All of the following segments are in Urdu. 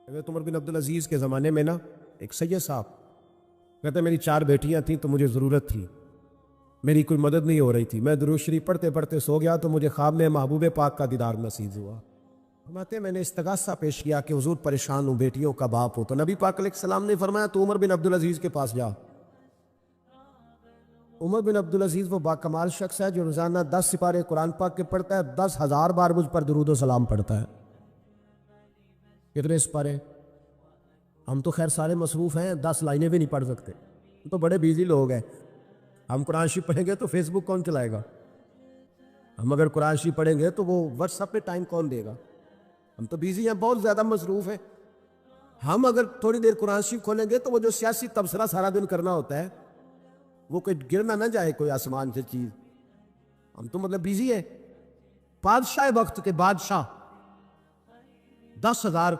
حضرت عمر بن عبد العزیز کے زمانے میں نا ایک سید صاحب کہتے میری 4 بیٹیاں تھیں تو مجھے ضرورت تھی، میری کوئی مدد نہیں ہو رہی تھی، میں درود شریف پڑھتے پڑھتے سو گیا تو مجھے خواب میں محبوب پاک کا دیدار نصیب ہوا۔ فرماتے ہیں میں نے استغاثہ پیش کیا کہ حضور پریشان ہوں، بیٹیوں کا باپ ہوں، تو نبی پاک علیہ السلام نے فرمایا تو عمر بن عبد العزیز کے پاس جا۔ عمر بن عبد العزیز وہ باکمال شخص ہے جو روزانہ 10 سپارے قرآن پاک کے پڑھتا ہے، 10,000 بار مجھ پر درود و سلام پڑھتا ہے۔ کتنے سپارے؟ ہم تو خیر سارے مصروف ہیں، 10 لائنیں بھی نہیں پڑھ سکتے، ہم تو بڑے بیزی لوگ ہیں۔ ہم قرآن شریف پڑھیں گے تو فیس بک کون چلائے گا؟ ہم اگر قرآن شریف پڑھیں گے تو وہ واٹس ایپ پہ ٹائم کون دے گا؟ ہم تو بیزی ہیں، بہت زیادہ مصروف ہیں۔ ہم اگر تھوڑی دیر قرآن شریف کھولیں گے تو وہ جو سیاسی تبصرہ سارا دن کرنا ہوتا ہے وہ کوئی گرنا نہ جائے کوئی آسمان سے چیز، ہم تو مطلب بیزی ہیں۔ بادشاہ وقت کے بادشاہ 10,000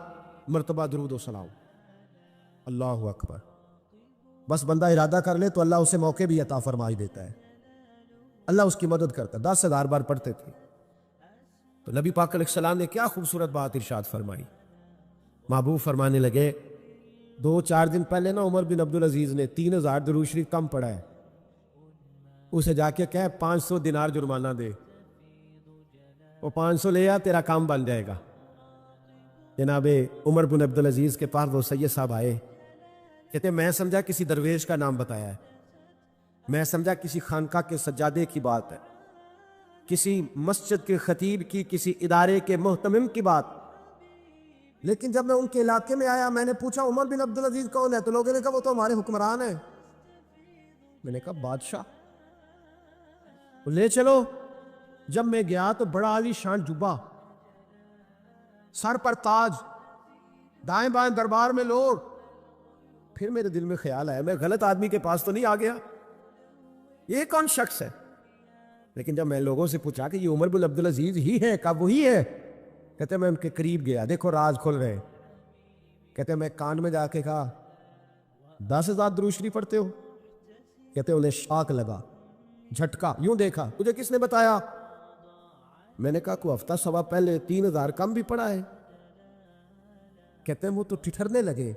مرتبہ درود و سلام، اللہ اکبر۔ بس بندہ ارادہ کر لے تو اللہ اسے موقع بھی عطا فرمائی دیتا ہے، اللہ اس کی مدد کرتا ہے۔ 10,000 بار پڑھتے تھے تو نبی پاک علیہ السلام نے کیا خوبصورت بات ارشاد فرمائی۔ محبوب فرمانے لگے 2-4 دن پہلے نا عمر بن عبد العزیز نے 3,000 درود شریف کم پڑھا ہے، اسے جا کے کہے 500 دینار جرمانہ دے، وہ 500 لے آ، تیرا کام بن جائے گا۔ جناب عمر بن عبد العزیز کے پاس وہ سید صاحب آئے، کہتے میں سمجھا کسی درویش کا نام بتایا ہے، میں سمجھا کسی خانقاہ کے سجادے کی بات ہے، کسی مسجد کے خطیب کی، کسی ادارے کے محتمم کی بات۔ لیکن جب میں ان کے علاقے میں آیا میں نے پوچھا عمر بن عبد العزیز کون ہے، تو لوگوں نے کہا وہ تو ہمارے حکمران ہیں۔ میں نے کہا بادشاہ؟ لے چلو۔ جب میں گیا تو بڑا عالی شان جبہ، سر پر تاج، دائیں بائیں دربار میں لوگ۔ پھر میرے دل میں خیال آیا میں غلط آدمی کے پاس تو نہیں آ گیا، یہ کون شخص ہے؟ لیکن جب میں لوگوں سے پوچھا کہ یہ عمر بن عبد العزیز ہی ہے، کب وہی ہے؟ کہتے میں ان کے قریب گیا، دیکھو راز کھل رہے۔ کہتے میں کان میں جا کے کہا 10,000 درود شریف پڑھتے ہو؟ کہتے انہیں شاک لگا، جھٹکا، یوں دیکھا تجھے کس نے بتایا؟ میں نے کہا کوئی ہفتہ سوا پہلے 3,000 کم بھی پڑھا ہے۔ کہتے ہیں وہ تو ٹھٹھرنے لگے،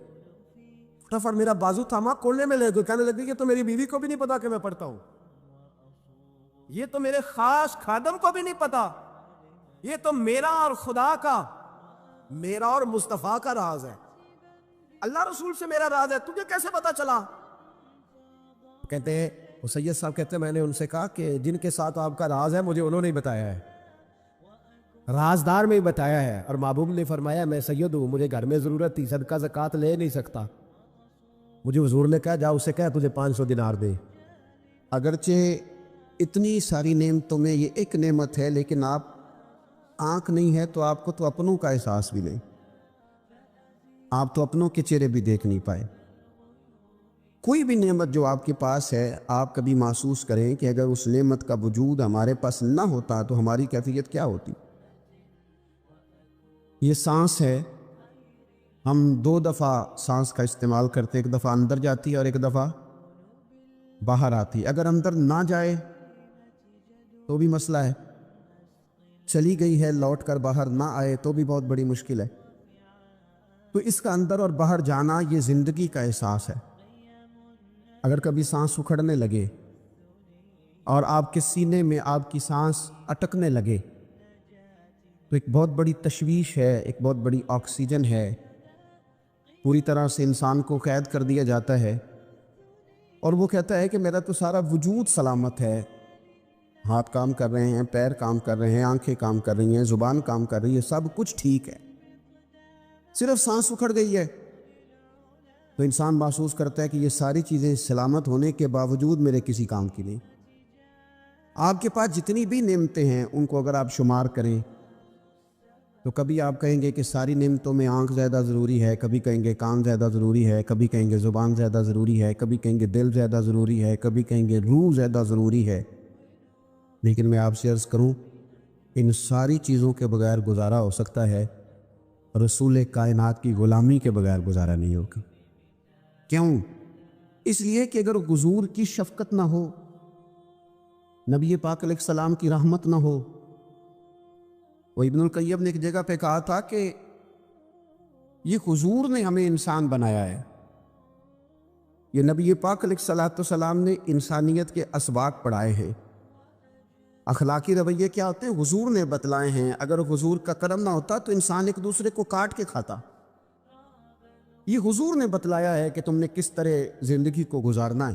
فٹافٹ میرا بازو تھاما، کھولنے میں لگے، کہنے لگے کہ تو میری بیوی کو بھی نہیں پتا کہ میں پڑھتا ہوں، یہ تو میرے خاص خادم کو بھی نہیں پتا، یہ تو میرا اور خدا کا، میرا اور مصطفیٰ کا راز ہے، اللہ رسول سے میرا راز ہے، تجھے کیسے پتا چلا؟ کہتے ہیں وہ سید صاحب کہتے ہیں میں نے ان سے کہا کہ جن کے ساتھ آپ کا راز ہے مجھے انہوں نے بتایا ہے، رازدار میں ہی بتایا ہے۔ اور محبوب نے فرمایا میں سید ہوں، مجھے گھر میں ضرورت تھی، صدقہ زکوٰۃ لے نہیں سکتا، مجھے حضور نے کہا جا اسے کہا تجھے 500 دینار دے۔ اگرچہ اتنی ساری نعمتوں میں یہ ایک نعمت ہے، لیکن آپ آنکھ نہیں ہے تو آپ کو تو اپنوں کا احساس بھی نہیں، آپ تو اپنوں کے چہرے بھی دیکھ نہیں پائے۔ کوئی بھی نعمت جو آپ کے پاس ہے آپ کبھی محسوس کریں کہ اگر اس نعمت کا وجود ہمارے پاس نہ ہوتا تو ہماری کیفیت کیا ہوتی۔ یہ سانس ہے، ہم 2 دفعہ سانس کا استعمال کرتے، ایک دفعہ اندر جاتی ہے اور ایک دفعہ باہر آتی ہے۔ اگر اندر نہ جائے تو بھی مسئلہ ہے، چلی گئی ہے لوٹ کر باہر نہ آئے تو بھی بہت بڑی مشکل ہے۔ تو اس کا اندر اور باہر جانا یہ زندگی کا احساس ہے۔ اگر کبھی سانس اکھڑنے لگے اور آپ کے سینے میں آپ کی سانس اٹکنے لگے تو ایک بہت بڑی تشویش ہے، ایک بہت بڑی آکسیجن ہے، پوری طرح سے انسان کو قید کر دیا جاتا ہے، اور وہ کہتا ہے کہ میرا تو سارا وجود سلامت ہے، ہاتھ کام کر رہے ہیں، پیر کام کر رہے ہیں، آنکھیں کام کر رہی ہیں، زبان کام کر رہی ہے، سب کچھ ٹھیک ہے، صرف سانس اکھڑ گئی ہے۔ تو انسان محسوس کرتا ہے کہ یہ ساری چیزیں سلامت ہونے کے باوجود میرے کسی کام کی نہیں۔ آپ کے پاس جتنی بھی نعمتیں ہیں ان کو اگر آپ شمار کریں تو کبھی آپ کہیں گے کہ ساری نعمتوں میں آنکھ زیادہ ضروری ہے، کبھی کہیں گے کان زیادہ ضروری ہے، کبھی کہیں گے زبان زیادہ ضروری ہے، کبھی کہیں گے دل زیادہ ضروری ہے، کبھی کہیں گے روح زیادہ ضروری ہے۔ لیکن میں آپ سے عرض کروں ان ساری چیزوں کے بغیر گزارا ہو سکتا ہے، رسول کائنات کی غلامی کے بغیر گزارا نہیں ہوگا۔ کیوں؟ اس لیے کہ اگر حضور کی شفقت نہ ہو، نبی پاک علیہ السلام کی رحمت نہ ہو، وہ ابن القیم نے ایک جگہ پہ کہا تھا کہ یہ حضور نے ہمیں انسان بنایا ہے. یہ نبی پاک علیہ الصلوۃ والسلام نے انسانیت کے اسباق پڑھائے ہیں. اخلاقی رویے کیا ہوتے ہیں حضور نے بتلائے ہیں. اگر حضور کا کرم نہ ہوتا تو انسان ایک دوسرے کو کاٹ کے کھاتا. یہ حضور نے بتلایا ہے کہ تم نے کس طرح زندگی کو گزارنا ہے.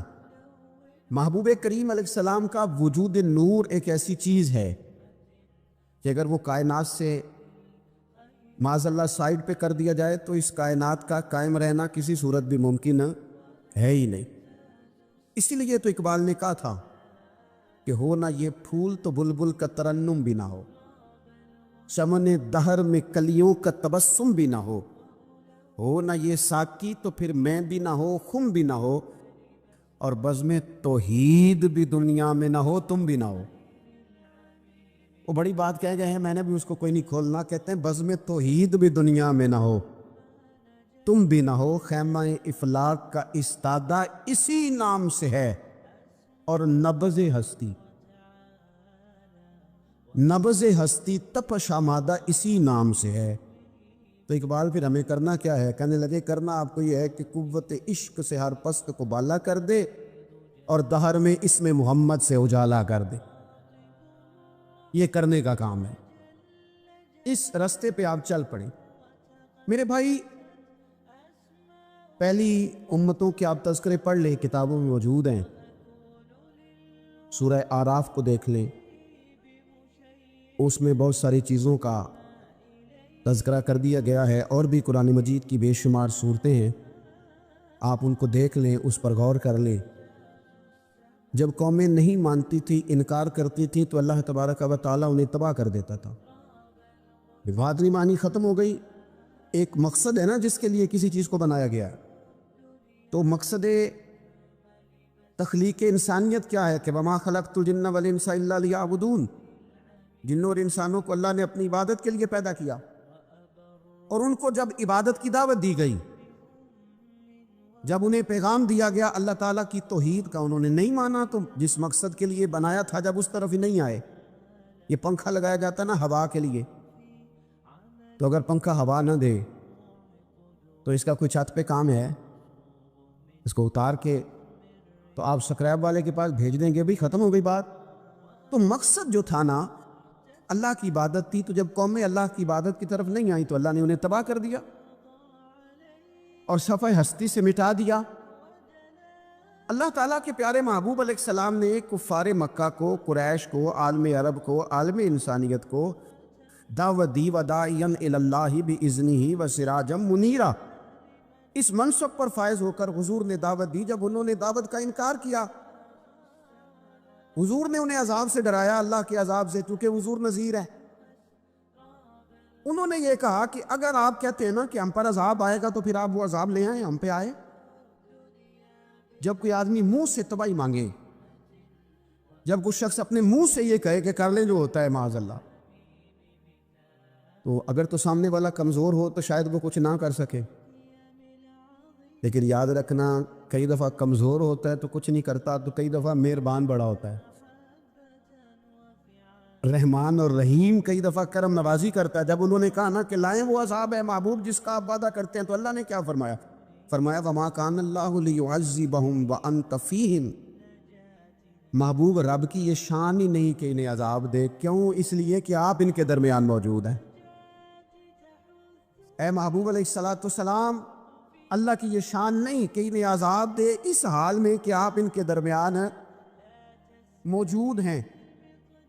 محبوب کریم علیہ السلام کا وجود نور ایک ایسی چیز ہے کہ اگر وہ کائنات سے معاذ اللہ سائڈ پہ کر دیا جائے تو اس کائنات کا قائم رہنا کسی صورت بھی ممکن ہے ہی نہیں. اسی لیے تو اقبال نے کہا تھا کہ ہو نہ یہ پھول تو بلبل کا ترنم بھی نہ ہو، چمن دہر میں کلیوں کا تبسم بھی نہ ہو نہ یہ ساقی تو پھر میں بھی نہ ہو، خم بھی نہ ہو، اور بزم توحید بھی دنیا میں نہ ہو، تم بھی نہ ہو. وہ بڑی بات کہہ گئے ہیں، میں نے بھی اس کو کوئی نہیں کھولنا. کہتے ہیں بزم توحید بھی دنیا میں نہ ہو، تم بھی نہ ہو، خیمہ افلاق کا استادہ اسی نام سے ہے، اور نبض ہستی تپش آمادہ اسی نام سے ہے. تو اقبال پھر ہمیں کرنا کیا ہے؟ کہنے لگے کرنا آپ کو یہ ہے کہ قوت عشق سے ہر پست کو بالا کر دے اور دہر میں اسم محمد سے اجالا کر دے. یہ کرنے کا کام ہے. اس رستے پہ آپ چل پڑیں. میرے بھائی، پہلی امتوں کے آپ تذکرے پڑھ لیں، کتابوں میں موجود ہیں. سورہ اعراف کو دیکھ لیں، اس میں بہت ساری چیزوں کا تذکرہ کر دیا گیا ہے. اور بھی قرآن مجید کی بے شمار صورتیں ہیں، آپ ان کو دیکھ لیں، اس پر غور کر لیں. جب قومیں نہیں مانتی تھی، انکار کرتی تھی، تو اللہ تبارک و تعالیٰ انہیں تباہ کر دیتا تھا. بات نہیں مانی، ختم ہو گئی. ایک مقصد ہے نا جس کے لیے کسی چیز کو بنایا گیا. تو مقصد تخلیق انسانیت کیا ہے کہ وما خلقت الجن والانس الا لیعبدون. جنوں اور انسانوں کو اللہ نے اپنی عبادت کے لیے پیدا کیا، اور ان کو جب عبادت کی دعوت دی گئی، جب انہیں پیغام دیا گیا اللہ تعالیٰ کی توحید کا، انہوں نے نہیں مانا. تو جس مقصد کے لیے بنایا تھا جب اس طرف ہی نہیں آئے. یہ پنکھا لگایا جاتا نا ہوا کے لیے، تو اگر پنکھا ہوا نہ دے تو اس کا کوئی چھت پہ کام ہے؟ اس کو اتار کے تو آپ سکریب والے کے پاس بھیج دیں گے، بھی ختم ہو گئی بات. تو مقصد جو تھا نا اللہ کی عبادت تھی. تو جب قومیں اللہ کی عبادت کی طرف نہیں آئیں تو اللہ نے انہیں تباہ کر دیا اور صفحہ ہستی سے مٹا دیا. اللہ تعالیٰ کے پیارے محبوب علیہ السلام نے کفار مکہ کو، قریش کو، عالم عرب کو، عالم انسانیت کو دعوت دی. وداعیا الی اللہ باذنہ وسراجا منیرا. اس منصب پر فائز ہو کر حضور نے دعوت دی. جب انہوں نے دعوت کا انکار کیا، حضور نے انہیں عذاب سے ڈرایا، اللہ کے عذاب سے، کیونکہ حضور نذیر ہے. انہوں نے یہ کہا کہ اگر آپ کہتے ہیں نا کہ ہم پر عذاب آئے گا تو پھر آپ وہ عذاب لے آئیں، ہم پہ آئے. جب کوئی آدمی منہ سے تباہی مانگے، جب کوئی شخص اپنے منہ سے یہ کہے کہ کر لیں جو ہوتا ہے معاذ اللہ، تو اگر تو سامنے والا کمزور ہو تو شاید وہ کچھ نہ کر سکے. لیکن یاد رکھنا، کئی دفعہ کمزور ہوتا ہے تو کچھ نہیں کرتا، تو کئی دفعہ مہربان بڑا ہوتا ہے. رحمان اور رحیم کئی دفعہ کرم نوازی کرتا ہے. جب انہوں نے کہا نا کہ لائیں وہ عذاب ہے محبوب جس کا آپ وعدہ کرتے ہیں، تو اللہ نے کیا فرمایا؟ فرمایا وما کان اللہ لیعذبہم وانت فیہم. محبوب رب کی یہ شان ہی نہیں کہ انہیں عذاب دے. کیوں؟ اس لیے کہ آپ ان کے درمیان موجود ہیں. اے محبوب علیہ الصلوۃ والسلام، اللہ کی یہ شان نہیں کہ انہیں عذاب دے اس حال میں کہ آپ ان کے درمیان موجود ہیں.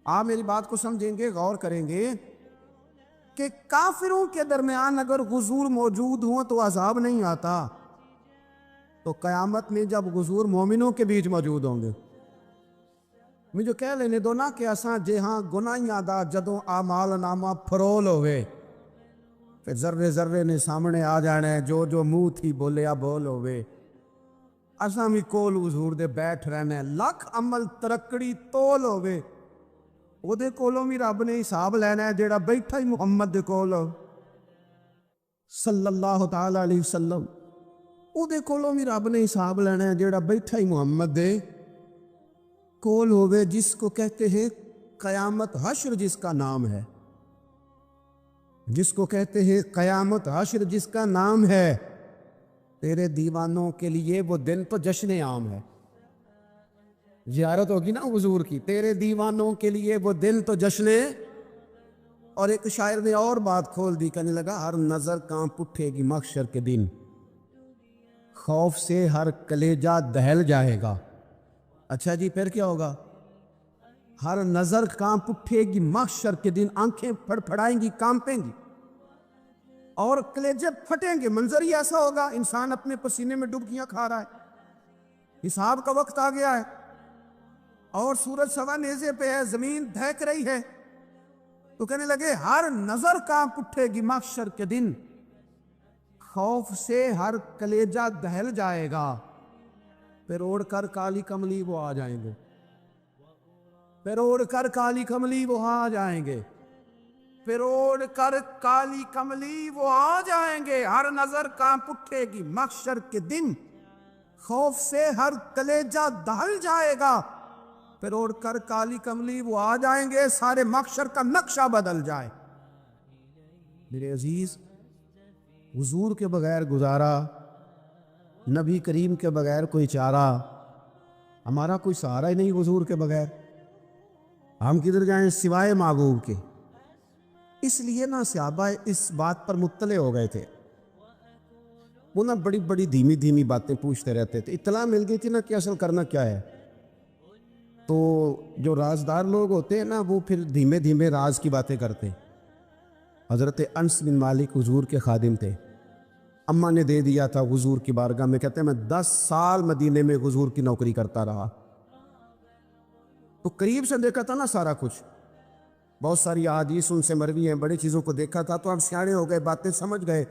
آپ میری بات کو سمجھیں گے، غور کریں گے کہ کافروں کے درمیان اگر حضور موجود ہوں تو عذاب نہیں آتا، تو قیامت میں جب حضور مومنوں کے بیچ موجود ہوں گے، مجھے کہہ لینے دو نا کہ اساں جے ہاں گناہیاں دا جدوں اعمال نامہ فرول ہوئے، پھر ذرے ذرے نے سامنے آ جانا ہے، جو جو منہ تھی بولیا بول ہوئے. اساں بھی کول حضور دے بیٹھ رہنا ہے. لکھ عمل ترکڑی تول ہوئے، وہ دے کولوں بھی رب نے حساب لینا ہے جیڑا بیٹھا ہی محمد دے کول صلی اللہ تعالی علیہ وسلم. وہ دے کولوں بھی رب نے حساب لینا ہے جیڑا بیٹھا ہی محمد دے کول ہوئے، جس کو کہتے ہیں قیامت حشر، جس کا نام ہے. جس کو کہتے ہیں قیامت حشر، جس کا نام ہے، تیرے دیوانوں کے لیے وہ دن تو جشن عام ہے. زیارت ہوگی نا حضور کی، تیرے دیوانوں کے لیے وہ دن تو جشن. اور ایک شاعر نے اور بات کھول دی، کہنے لگا ہر نظر کانپ اٹھے گی محشر کے دن، خوف سے ہر کلیجہ دہل جائے گا. اچھا جی پھر کیا ہوگا؟ ہر نظر کانپ اٹھے گی محشر کے دن، آنکھیں پھڑ پھڑائیں گی، کانپیں گی اور کلیجے پھٹیں گے. منظر ہی ایسا ہوگا، انسان اپنے پسینے میں ڈبکیاں کھا رہا ہے، حساب کا وقت آ گیا ہے اور سورج سوا نیزے پہ ہے، زمین دھڑک رہی ہے. تو کہنے لگے ہر نظر کانپ اٹھے گی محشر کے دن، خوف سے ہر کلیجہ دہل جائے گا. پھر اوڑھ کر کالی کملی وہ آ جائیں گے، پھر اوڑھ کر کالی کملی وہ آ جائیں گے، پھر اوڑھ کر کالی کملی وہ آ جائیں گے. ہر نظر کانپ اٹھے گی محشر کے دن، خوف سے ہر کلیجہ دہل جائے گا. پھر اوڑھ کر کالی کملی وہ آ جائیں گے، سارے محشر کا نقشہ بدل جائے. میرے عزیز، حضور کے بغیر گزارا، نبی کریم کے بغیر کوئی چارہ، ہمارا کوئی سہارا ہی نہیں حضور کے بغیر. ہم کدھر جائیں سوائے محبوب کے. اس لیے نا صحابہ اس بات پر مطلع ہو گئے تھے. وہ نا بڑی بڑی دھیمی دھیمی باتیں پوچھتے رہتے تھے. اطلاع مل گئی تھی نا کہ اصل کرنا کیا ہے. تو جو رازدار لوگ ہوتے ہیں نا، وہ پھر دھیمے دھیمے راز کی باتیں کرتے ہیں. حضرت انس بن مالک حضور کے خادم تھے. اماں نے دے دیا تھا حضور کی بارگاہ میں، کہتے ہیں میں 10 سال مدینے میں حضور کی نوکری کرتا رہا، تو قریب سے دیکھا تھا نا سارا کچھ. بہت ساری احادیث ان سے مروی ہیں، بڑی چیزوں کو دیکھا تھا. تو ہم سیانے ہو گئے، باتیں سمجھ گئے،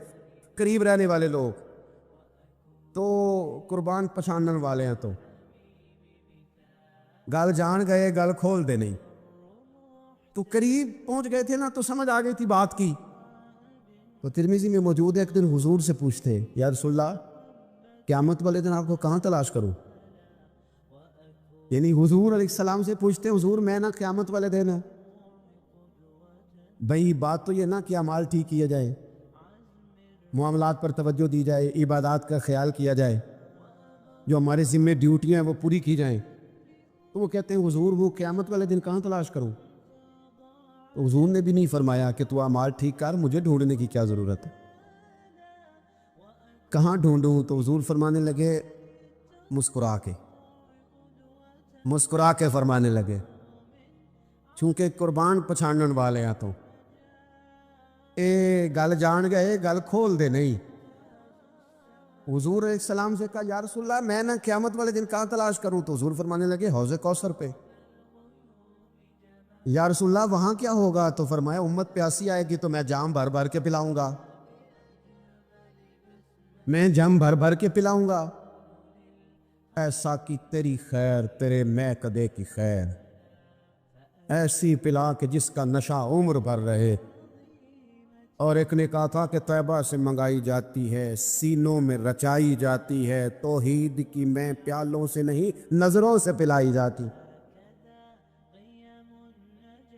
قریب رہنے والے لوگ تو قربان پچھانن والے ہیں. تو گل جان گئے، گل کھول دے نہیں. تو قریب پہنچ گئے تھے نا، تو سمجھ آ گئی تھی بات کی. تو ترمذی میں موجود ہے، ایک دن حضور سے پوچھتے یا رسول اللہ قیامت والے دن آپ کو کہاں تلاش کروں؟ یعنی حضور علیہ السلام سے پوچھتے حضور میں نا قیامت والے دن ہے. بھئی بات تو یہ نا کہ اعمال ٹھیک کیا جائے، معاملات پر توجہ دی جائے، عبادات کا خیال کیا جائے، جو ہمارے ذمہ ڈیوٹیاں ہیں وہ پوری کی جائیں. تو وہ کہتے ہیں حضور وہ قیامت والے دن کہاں تلاش کروں؟ تو حضور نے بھی نہیں فرمایا کہ تو اعمال ٹھیک کر، مجھے ڈھونڈنے کی کیا ضرورت ہے، کہاں ڈھونڈوں؟ تو حضور فرمانے لگے مسکرا کے فرمانے لگے، چونکہ قربان پچھانن والے ہیں تو اے گل جان گئے، گل کھول دے نہیں. حضور علیہ السلام سے کہا یا رسول اللہ میں نا قیامت والے دن کہاں تلاش کروں؟ تو حضور فرمانے لگے حوض کوثر پہ. یا رسول اللہ وہاں کیا ہوگا؟ تو فرمایا امت پیاسی آئے گی تو میں جام بھر بھر کے پلاؤں گا، میں جام بھر بھر کے پلاؤں گا. ایسا کی تیری خیر تیرے میں کدے کی خیر، ایسی پلا کہ جس کا نشہ عمر بھر رہے. اور ایک نے کہا تھا کہ طیبہ سے منگائی جاتی ہے، سینوں میں رچائی جاتی ہے، توحید کی میں پیالوں سے نہیں نظروں سے پلائی جاتی.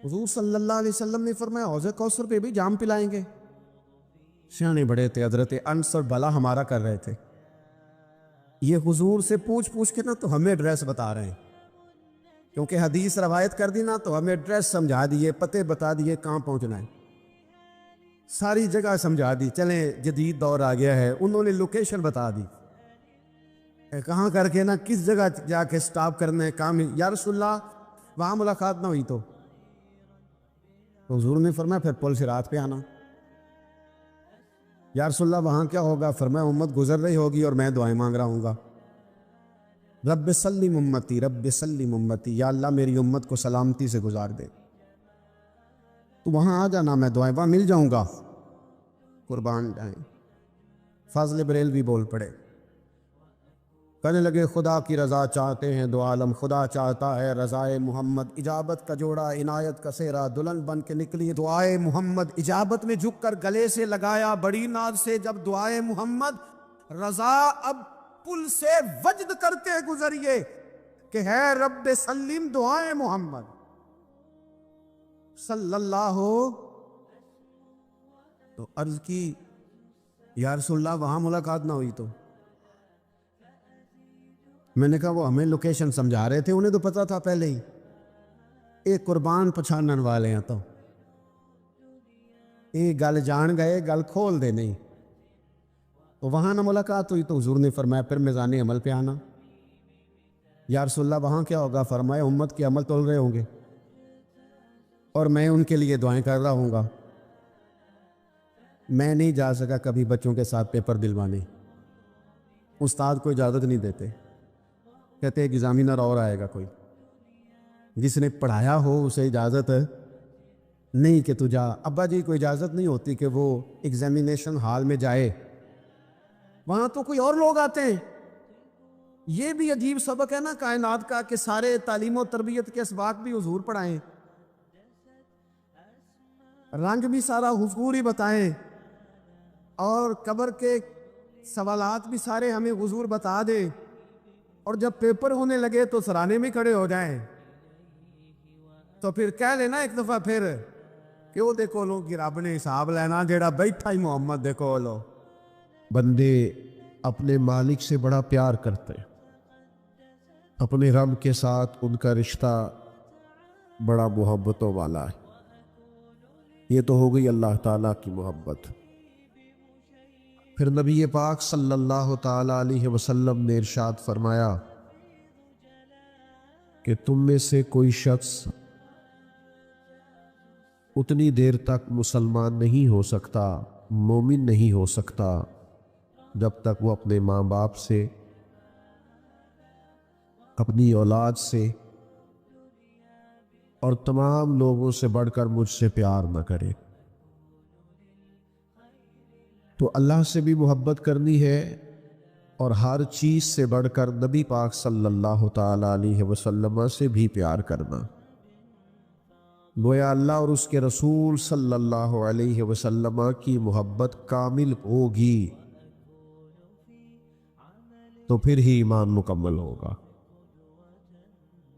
حضور صلی اللہ علیہ وسلم نے فرمایا حوض کوثر پہ بھی جام پلائیں گے. سیانے بڑے تھے حضرت انس، اور بھلا ہمارا کر رہے تھے. یہ حضور سے پوچھ کے نا تو ہمیں ایڈریس بتا رہے ہیں، کیونکہ حدیث روایت کر دی نا تو ہمیں ایڈریس سمجھا دیے، پتے بتا دیے کہاں پہنچنا ہے، ساری جگہ سمجھا دی. چلیں جدید دور آ گیا ہے، انہوں نے لوکیشن بتا دی کہاں کر کے نا کس جگہ جا کے سٹاپ کرنا ہے کام. یا رسول اللہ وہاں ملاقات نہ ہوئی تو حضور نے فرمایا پھر پل صراط پہ آنا. یا رسول اللہ وہاں کیا ہوگا؟ فرمایا امت گزر رہی ہوگی اور میں دعائیں مانگ رہا ہوں گا، رب سلم امتی رب سلم امتی، یا اللہ میری امت کو سلامتی سے گزار دے. تو وہاں آ جانا، میں دعائیں وہاں مل جاؤں گا. قربان جائیں. فاضل بریلوی بول پڑے، کہنے لگے خدا کی رضا چاہتے ہیں دو عالم، خدا چاہتا ہے رضائے محمد. اجابت کا جوڑا عنایت کا سہرا، دلہن بن کے نکلی دعائے محمد. اجابت میں جھک کر گلے سے لگایا بڑی ناز سے جب دعائے محمد. رضا اب پل سے وجد کرتے گزریے کہ ہے رب سلیم دعائے محمد صلی اللہ تو عرض کی یا رسول اللہ وہاں ملاقات نہ ہوئی تو؟ میں نے کہا وہ ہمیں لوکیشن سمجھا رہے تھے، انہیں تو پتا تھا پہلے ہی، ایک قربان پچھانن والے ہیں تو یہ گل جان گئے، گل کھول دے نہیں۔ تو وہاں نہ ملاقات ہوئی تو حضور نے فرمایا پھر میزان عمل پہ آنا۔ یا رسول اللہ وہاں کیا ہوگا؟ فرمایا امت کے عمل تول رہے ہوں گے اور میں ان کے لیے دعائیں کر رہا ہوں گا۔ میں نہیں جا سکا کبھی بچوں کے ساتھ پیپر دلوانے، استاد کو اجازت نہیں دیتے، کہتے ایگزامینر اور آئے گا کوئی، جس نے پڑھایا ہو اسے اجازت نہیں کہ تو جا۔ ابا جی کو اجازت نہیں ہوتی کہ وہ ایگزامینیشن ہال میں جائے، وہاں تو کوئی اور لوگ آتے ہیں۔ یہ بھی عجیب سبق ہے نا کائنات کا کہ سارے تعلیم و تربیت کے اسباق بھی حضور پڑھائیں، رنگ بھی سارا حضور ہی بتائیں، اور قبر کے سوالات بھی سارے ہمیں حضور بتا دے، اور جب پیپر ہونے لگے تو سرانے میں کھڑے ہو جائیں، تو پھر کہہ لینا ایک دفعہ پھر کہ وہ دیکھو لو کہ رب نے حساب لینا جیڑا بیٹھا ہی محمد دیکھو لو۔ بندے اپنے مالک سے بڑا پیار کرتے ہیں، اپنے رب کے ساتھ ان کا رشتہ بڑا محبتوں والا ہے۔ یہ تو ہو گئی اللہ تعالیٰ کی محبت۔ پھر نبی پاک صلی اللہ تعالیٰ علیہ وسلم نے ارشاد فرمایا کہ تم میں سے کوئی شخص اتنی دیر تک مسلمان نہیں ہو سکتا، مومن نہیں ہو سکتا، جب تک وہ اپنے ماں باپ سے، اپنی اولاد سے اور تمام لوگوں سے بڑھ کر مجھ سے پیار نہ کرے۔ تو اللہ سے بھی محبت کرنی ہے، اور ہر چیز سے بڑھ کر نبی پاک صلی اللہ تعالیٰ علیہ وسلم سے بھی پیار کرنا۔ گویا اللہ اور اس کے رسول صلی اللہ علیہ وسلم کی محبت کامل ہوگی تو پھر ہی ایمان مکمل ہوگا،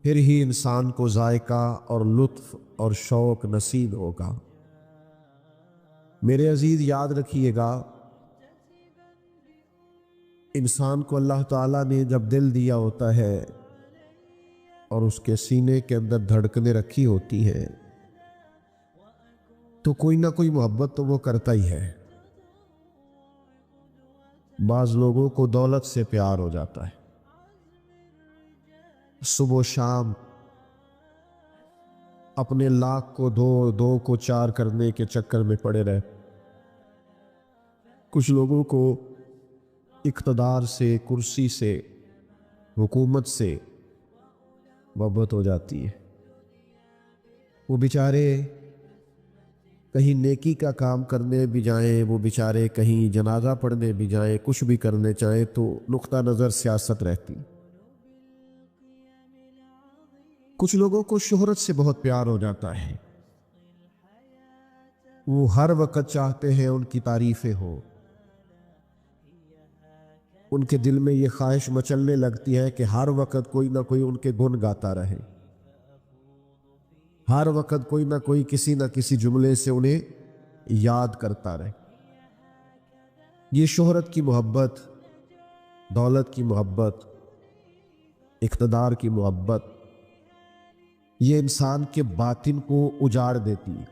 پھر ہی انسان کو ذائقہ اور لطف اور شوق نصیب ہوگا۔ میرے عزیز یاد رکھیے گا، انسان کو اللہ تعالیٰ نے جب دل دیا ہوتا ہے اور اس کے سینے کے اندر دھڑکنیں رکھی ہوتی ہیں تو کوئی نہ کوئی محبت تو وہ کرتا ہی ہے۔ بعض لوگوں کو دولت سے پیار ہو جاتا ہے، صبح و شام اپنے لاکھ کو دو کو چار کرنے کے چکر میں پڑے رہے۔ کچھ لوگوں کو اقتدار سے، کرسی سے، حکومت سے محبت ہو جاتی ہے، وہ بیچارے کہیں نیکی کا کام کرنے بھی جائیں، وہ بیچارے کہیں جنازہ پڑھنے بھی جائیں، کچھ بھی کرنے چاہیں تو نقطہ نظر سیاست رہتی۔ کچھ لوگوں کو شہرت سے بہت پیار ہو جاتا ہے، وہ ہر وقت چاہتے ہیں ان کی تعریفیں ہو، ان کے دل میں یہ خواہش مچلنے لگتی ہے کہ ہر وقت کوئی نہ کوئی ان کے گن گاتا رہے، ہر وقت کوئی نہ کوئی کسی نہ کسی جملے سے انہیں یاد کرتا رہے۔ یہ شہرت کی محبت، دولت کی محبت، اقتدار کی محبت، یہ انسان کے باطن کو اجاڑ دیتی ہے۔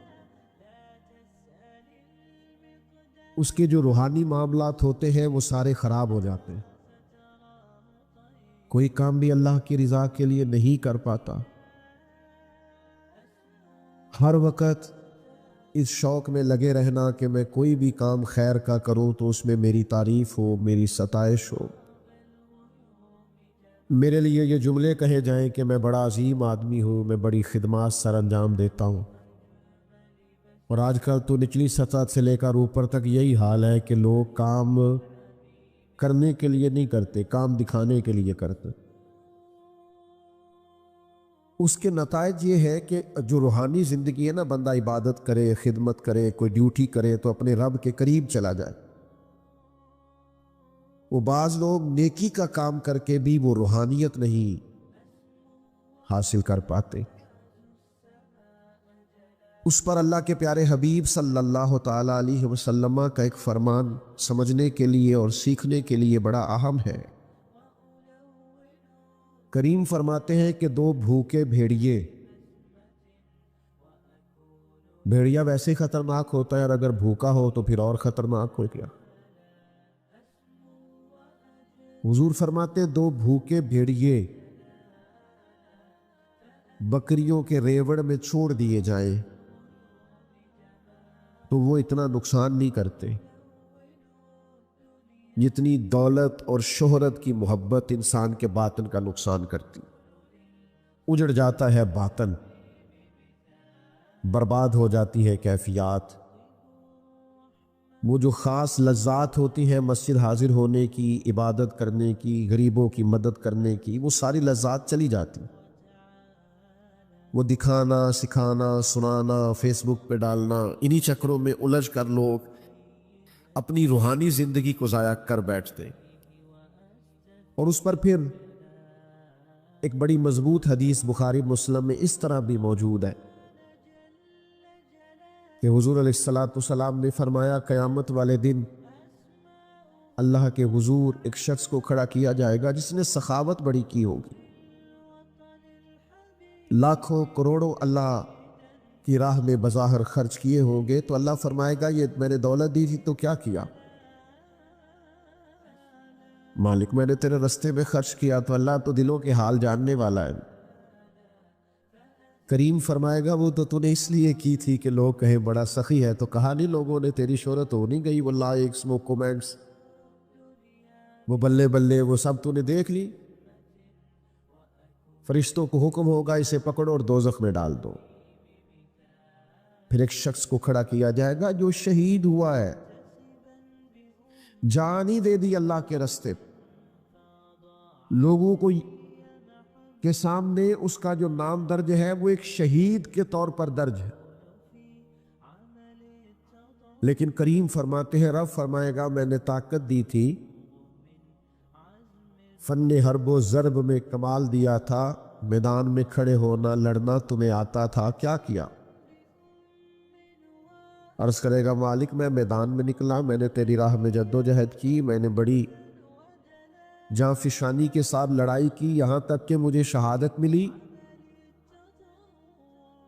اس کے جو روحانی معاملات ہوتے ہیں وہ سارے خراب ہو جاتے ہیں، کوئی کام بھی اللہ کی رضا کے لیے نہیں کر پاتا، ہر وقت اس شوق میں لگے رہنا کہ میں کوئی بھی کام خیر کا کروں تو اس میں میری تعریف ہو، میری ستائش ہو، میرے لیے یہ جملے کہے جائیں کہ میں بڑا عظیم آدمی ہوں، میں بڑی خدمات سر انجام دیتا ہوں۔ اور آج کل تو نچلی سطح سے لے کر اوپر تک یہی حال ہے کہ لوگ کام کرنے کے لیے نہیں کرتے، کام دکھانے کے لیے کرتے۔ اس کے نتائج یہ ہے کہ جو روحانی زندگی ہے نا، بندہ عبادت کرے، خدمت کرے، کوئی ڈیوٹی کرے تو اپنے رب کے قریب چلا جائے۔ وہ بعض لوگ نیکی کا کام کر کے بھی وہ روحانیت نہیں حاصل کر پاتے۔ اس پر اللہ کے پیارے حبیب صلی اللہ تعالی علیہ وسلم کا ایک فرمان سمجھنے کے لیے اور سیکھنے کے لیے بڑا اہم ہے۔ کریم فرماتے ہیں کہ دو بھوکے بھیڑیا ویسے خطرناک ہوتا ہے، اور اگر بھوکا ہو تو پھر اور خطرناک ہو گیا۔ حضور فرماتے ہیں دو بھوکے بھیڑیے بکریوں کے ریوڑ میں چھوڑ دیے جائیں تو وہ اتنا نقصان نہیں کرتے جتنی دولت اور شہرت کی محبت انسان کے باطن کا نقصان کرتی۔ اجڑ جاتا ہے باطن، برباد ہو جاتی ہے کیفیات، وہ جو خاص لذات ہوتی ہیں مسجد حاضر ہونے کی، عبادت کرنے کی، غریبوں کی مدد کرنے کی، وہ ساری لذات چلی جاتی۔ وہ دکھانا، سکھانا، سنانا، فیس بک پہ ڈالنا، انہی چکروں میں الجھ کر لوگ اپنی روحانی زندگی کو ضائع کر بیٹھتے۔ اور اس پر پھر ایک بڑی مضبوط حدیث بخاری مسلم میں اس طرح بھی موجود ہے کہ حضور علیہ السلام نے فرمایا قیامت والے دن اللہ کے حضور ایک شخص کو کھڑا کیا جائے گا جس نے سخاوت بڑی کی ہوگی، لاکھوں کروڑوں اللہ کی راہ میں بظاہر خرچ کیے ہوں گے، تو اللہ فرمائے گا یہ میں نے دولت دی تھی تو کیا کیا؟ مالک میں نے تیرے رستے میں خرچ کیا۔ تو اللہ تو دلوں کے حال جاننے والا ہے۔ کریم فرمائے گا وہ تو نے اس لیے کی تھی کہ لوگ کہیں بڑا سخی ہے، تو کہا نہیں لوگوں نے تیری شہرت ہو نہیں گئی، وہ لائکس، وہ کومنٹس، وہ بلے بلے، وہ سب تو نے دیکھ لی۔ فرشتوں کو حکم ہوگا اسے پکڑو اور دوزخ میں ڈال دو۔ پھر ایک شخص کو کھڑا کیا جائے گا جو شہید ہوا ہے، جان ہی دے دی اللہ کے راستے، لوگوں کو کے سامنے اس کا جو نام درج ہے وہ ایک شہید کے طور پر درج ہے۔ لیکن کریم فرماتے ہیں، رب فرمائے گا میں نے طاقت دی تھی، فن حرب و ضرب میں کمال دیا تھا، میدان میں کھڑے ہونا لڑنا تمہیں آتا تھا، کیا کیا؟ عرض کرے گا مالک میں میدان میں نکلا، میں نے تیری راہ میں جد و جہد کی، میں نے بڑی جاں فشانی کے ساتھ لڑائی کی، یہاں تک کہ مجھے شہادت ملی۔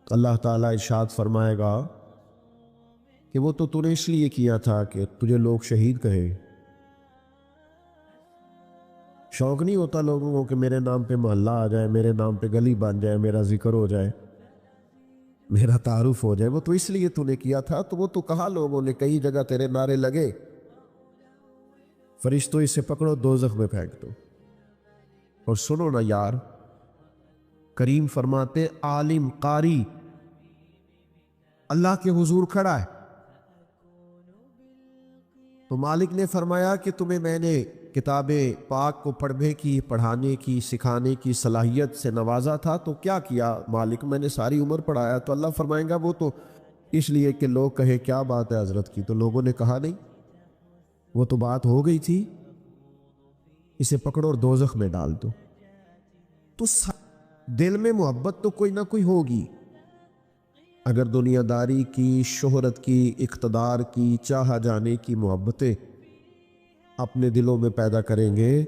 اللہ تعالیٰ ارشاد فرمائے گا کہ وہ تو نے اس لیے کیا تھا کہ تجھے لوگ شہید کہے۔ شوق نہیں ہوتا لوگوں کو کہ میرے نام پہ محلہ آ جائے، میرے نام پہ گلی بن جائے، میرا ذکر ہو جائے، میرا تعارف ہو جائے، وہ تو اس لیے نے کیا تھا۔ تو وہ تو کہا لوگوں نے، کئی جگہ تیرے نعرے لگے، فرشتوں اسے پکڑو دوزخ میں پھینک دو۔ اور سنو نا یار، کریم فرماتے عالم قاری اللہ کے حضور کھڑا ہے، تو مالک نے فرمایا کہ تمہیں میں نے کتاب پاک کو پڑھنے کی، پڑھانے کی، سکھانے کی صلاحیت سے نوازا تھا، تو کیا کیا؟ مالک میں نے ساری عمر پڑھایا۔ تو اللہ فرمائیں گا وہ تو اس لیے کہ لوگ کہے کیا بات ہے حضرت کی، تو لوگوں نے کہا نہیں، وہ تو بات ہو گئی تھی، اسے پکڑو اور دوزخ میں ڈال دو۔ تو دل میں محبت تو کوئی نہ کوئی ہوگی، اگر دنیا داری کی، شہرت کی، اقتدار کی، چاہا جانے کی محبتیں اپنے دلوں میں پیدا کریں گے،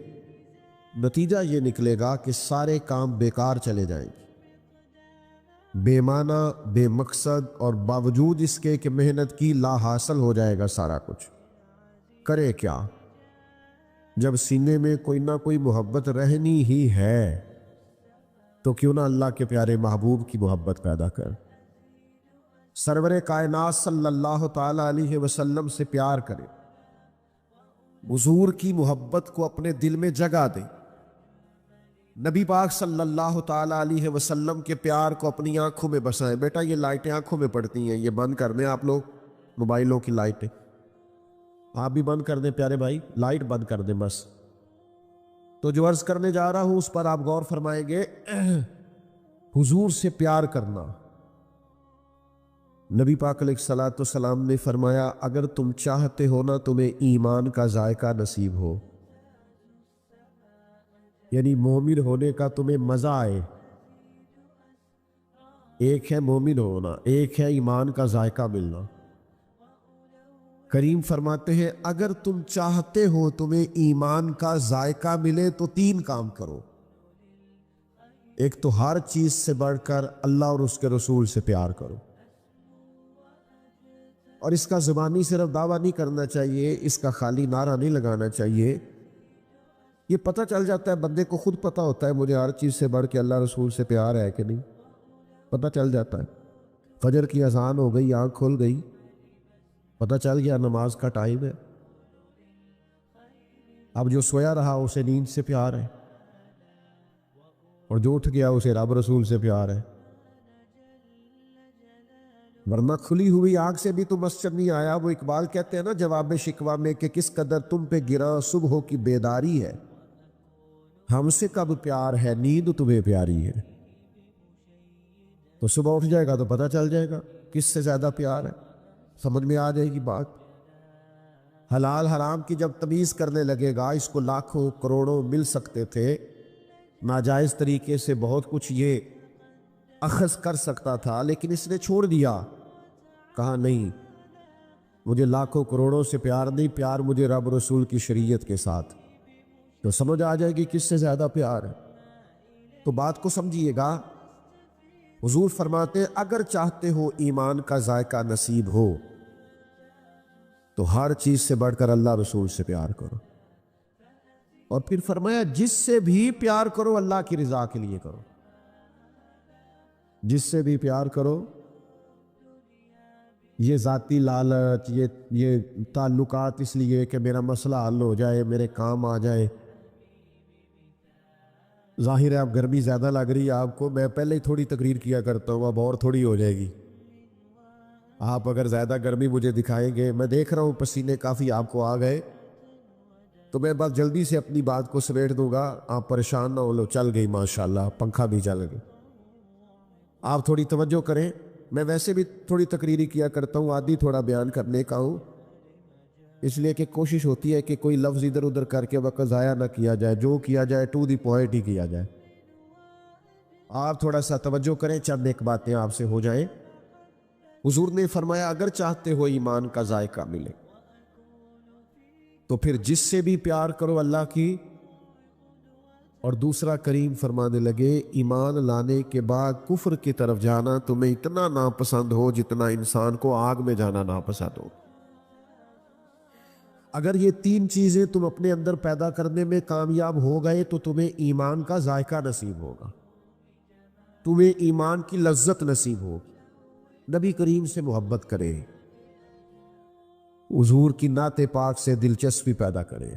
نتیجہ یہ نکلے گا کہ سارے کام بیکار چلے جائیں گے، بے معنی، بے مقصد، اور باوجود اس کے کہ محنت کی لا حاصل ہو جائے گا سارا کچھ۔ کرے کیا جب سینے میں کوئی نہ کوئی محبت رہنی ہی ہے، تو کیوں نہ اللہ کے پیارے محبوب کی محبت پیدا کر، سرور کائنات صلی اللہ تعالی علیہ وسلم سے پیار کرے، حضور کی محبت کو اپنے دل میں جگہ دے، نبی پاک صلی اللہ تعالی علیہ وسلم کے پیار کو اپنی آنکھوں میں بسائیں۔ بیٹا یہ لائٹیں آنکھوں میں پڑتی ہیں، یہ بند کر دیں آپ لوگ، موبائلوں کی لائٹیں آپ بھی بند کر دیں پیارے بھائی، لائٹ بند کر دیں بس۔ تو جو عرض کرنے جا رہا ہوں اس پر آپ غور فرمائیں گے، حضور سے پیار کرنا۔ نبی پاک علیہ السلام نے فرمایا اگر تم چاہتے ہو نا تمہیں ایمان کا ذائقہ نصیب ہو، یعنی مومن ہونے کا تمہیں مزہ آئے، ایک ہے مومن ہونا، ایک ہے ایمان کا ذائقہ ملنا۔ کریم فرماتے ہیں اگر تم چاہتے ہو تمہیں ایمان کا ذائقہ ملے تو 3 کام کرو۔ ایک تو ہر چیز سے بڑھ کر اللہ اور اس کے رسول سے پیار کرو، اور اس کا زبانی صرف دعویٰ نہیں کرنا چاہیے، اس کا خالی نعرہ نہیں لگانا چاہیے۔ یہ پتہ چل جاتا ہے، بندے کو خود پتہ ہوتا ہے مجھے ہر چیز سے بڑھ کے اللہ رسول سے پیار ہے کہ نہیں، پتہ چل جاتا ہے۔ فجر کی اذان ہو گئی، آنکھ کھل گئی، پتہ چل گیا نماز کا ٹائم ہے۔ اب جو سویا رہا اسے نیند سے پیار ہے، اور جو اٹھ گیا اسے رب رسول سے پیار ہے۔ ورنہ کھلی ہوئی آنکھ سے بھی تو مسجد نہیں آیا۔ وہ اقبال کہتے ہیں نا جواب شکوہ میں کہ کس قدر تم پہ گرا صبح کی بیداری ہے، ہم سے کب پیار ہے نیند تمہیں پیاری ہے۔ تو صبح اٹھ جائے گا تو پتہ چل جائے گا کس سے زیادہ پیار ہے، سمجھ میں آ جائے گی بات۔ حلال حرام کی جب تمیز کرنے لگے گا، اس کو لاکھوں کروڑوں مل سکتے تھے، ناجائز طریقے سے بہت کچھ یہ اخذ کر سکتا تھا، لیکن اس نے چھوڑ دیا، کہا نہیں مجھے لاکھوں کروڑوں سے پیار نہیں، پیار مجھے رب رسول کی شریعت کے ساتھ۔ تو سمجھ آ جائے گی کس سے زیادہ پیار ہے۔ تو بات کو سمجھیے گا، حضور فرماتے ہیں اگر چاہتے ہو ایمان کا ذائقہ نصیب ہو تو ہر چیز سے بڑھ کر اللہ رسول سے پیار کرو، اور پھر فرمایا جس سے بھی پیار کرو اللہ کی رضا کے لیے کرو۔ جس سے بھی پیار کرو، یہ ذاتی لالچ، یہ تعلقات اس لیے کہ میرا مسئلہ حل ہو جائے، میرے کام آ جائے۔ ظاہر ہے اب گرمی زیادہ لگ رہی ہے آپ کو، میں پہلے ہی تھوڑی تقریر کیا کرتا ہوں، اب اور تھوڑی ہو جائے گی۔ آپ اگر زیادہ گرمی مجھے دکھائیں گے، میں دیکھ رہا ہوں پسینے کافی آپ کو آ گئے، تو میں بس جلدی سے اپنی بات کو سمیٹ دوں گا، آپ پریشان نہ ہو لو۔ چل گئی ماشاءاللہ، پنکھا بھی چل گئی۔ آپ تھوڑی توجہ کریں، میں ویسے بھی تھوڑی تقریری کیا کرتا ہوں، عادی تھوڑا بیان کرنے کا ہوں، اس لیے کہ کوشش ہوتی ہے کہ کوئی لفظ ادھر ادھر کر کے وقت ضائع نہ کیا جائے، جو کیا جائے ٹو دی پوائنٹ ہی کیا جائے۔ آپ تھوڑا سا توجہ کریں، چند ایک باتیں آپ سے ہو جائیں۔ حضور نے فرمایا اگر چاہتے ہو ایمان کا ذائقہ ملے تو پھر جس سے بھی پیار کرو اللہ کی، اور دوسرا کریم فرمانے لگے ایمان لانے کے بعد کفر کی طرف جانا تمہیں اتنا ناپسند ہو جتنا انسان کو آگ میں جانا ناپسند ہو۔ اگر یہ 3 چیزیں تم اپنے اندر پیدا کرنے میں کامیاب ہو گئے تو تمہیں ایمان کا ذائقہ نصیب ہوگا، تمہیں ایمان کی لذت نصیب ہوگی۔ نبی کریم سے محبت کرے، حضور کی نعت پاک سے دلچسپی پیدا کرے،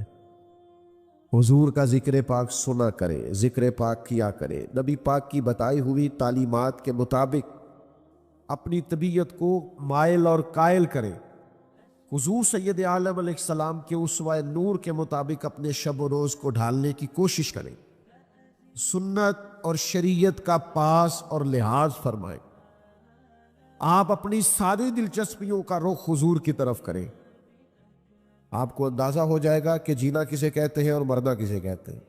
حضور کا ذکر پاک سنا کرے، ذکر پاک کیا کرے، نبی پاک کی بتائی ہوئی تعلیمات کے مطابق اپنی طبیعت کو مائل اور قائل کرے، حضور سید عالم علیہ السلام کے اسوہ نور کے مطابق اپنے شب و روز کو ڈھالنے کی کوشش کریں، سنت اور شریعت کا پاس اور لحاظ فرمائیں، آپ اپنی ساری دلچسپیوں کا رخ حضور کی طرف کریں۔ آپ کو اندازہ ہو جائے گا کہ جینا کسے کہتے ہیں اور مرنا کسے کہتے ہیں۔